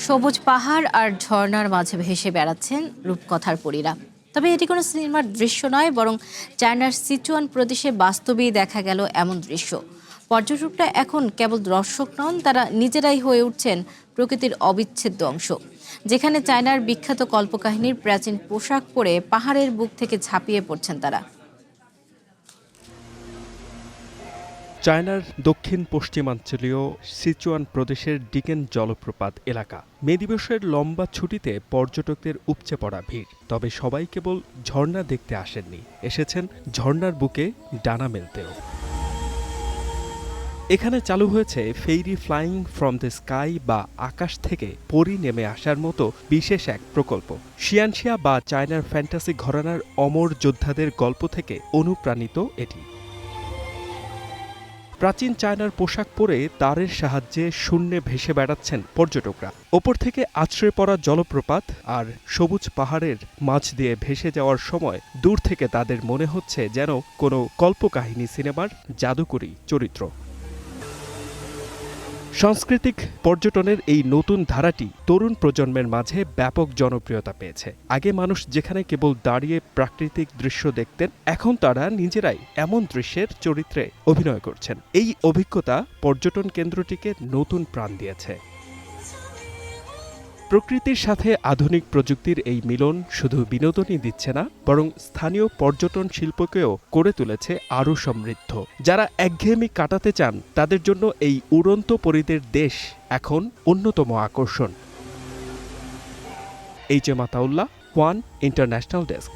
সবুজ পাহাড় আর ঝর্ণার মাঝে ভেসে বেড়াচ্ছেন রূপকথার পরীরা। তবে এটি কোনো সিনেমার দৃশ্য নয়, বরং চায়নার সিচুয়ান প্রদেশে বাস্তবেই দেখা গেল এমন দৃশ্য। পর্যটকরা এখন কেবল দর্শক নন, তারা নিজেরাই হয়ে উঠছেন প্রকৃতির অবিচ্ছেদ্য অংশ। যেখানে চায়নার বিখ্যাত কল্পকাহিনীর প্রাচীন পোশাক পরে পাহাড়ের বুক থেকে ঝাঁপিয়ে পড়ছেন তারা। চায়নার দক্ষিণ পশ্চিমাঞ্চলীয় সিচুয়ান প্রদেশের ডিকেন জলপ্রপাত এলাকা। মে দিবসের লম্বা ছুটিতে পর্যটকদের উপচে পড়া ভিড়। তবে সবাই কেবল ঝর্ণা দেখতে আসেননি, এসেছেন ঝর্ণার বুকে ডানা মেলতেও। এখানে চালু হয়েছে fairy flying from the sky বা আকাশ থেকে পরি নেমে আসার মতো বিশেষ এক প্রকল্প। শিয়ানশিয়া বা চায়নার ফ্যান্টাসি ঘরানার অমর যোদ্ধাদের গল্প থেকে অনুপ্রাণিত এটি। প্রাচীন চায়নার পোশাক পরে তারের সাহায্যে শূন্যে ভেসে বেড়াচ্ছেন পর্যটকরা। ওপর থেকে আছড়ে পড়া জলপ্রপাত আর সবুজ পাহাড়ের মাঝ দিয়ে ভেসে যাওয়ার সময় দূর থেকে তাদের মনে হচ্ছে যেন কোনো কল্পকাহিনী সিনেমার জাদুকরী চরিত্র। সাংস্কৃতিক পর্যটনের এই নতুন ধারাটি তরুণ প্রজন্মের মাঝে ব্যাপক জনপ্রিয়তা পেয়েছে। আগে মানুষ যেখানে কেবল দাঁড়িয়ে প্রাকৃতিক দৃশ্য দেখতেন, এখন তারা নিজেরাই এমন দৃশ্যের চরিত্রে অভিনয় করছেন। এই অভিজ্ঞতা পর্যটন কেন্দ্রটিকে নতুন প্রাণ দিয়েছে। প্রকৃতির সাথে আধুনিক প্রযুক্তির এই মিলন শুধু বিনোদনই দিচ্ছে না, বরং স্থানীয় পর্যটন শিল্পকেও করে তুলেছে আরও সমৃদ্ধ। যারা একঘেয়েমি কাটাতে চান, তাদের জন্য এই উড়ন্ত পরীদের দেশ এখন অন্যতম আকর্ষণ। H M Ataullah, one international desk.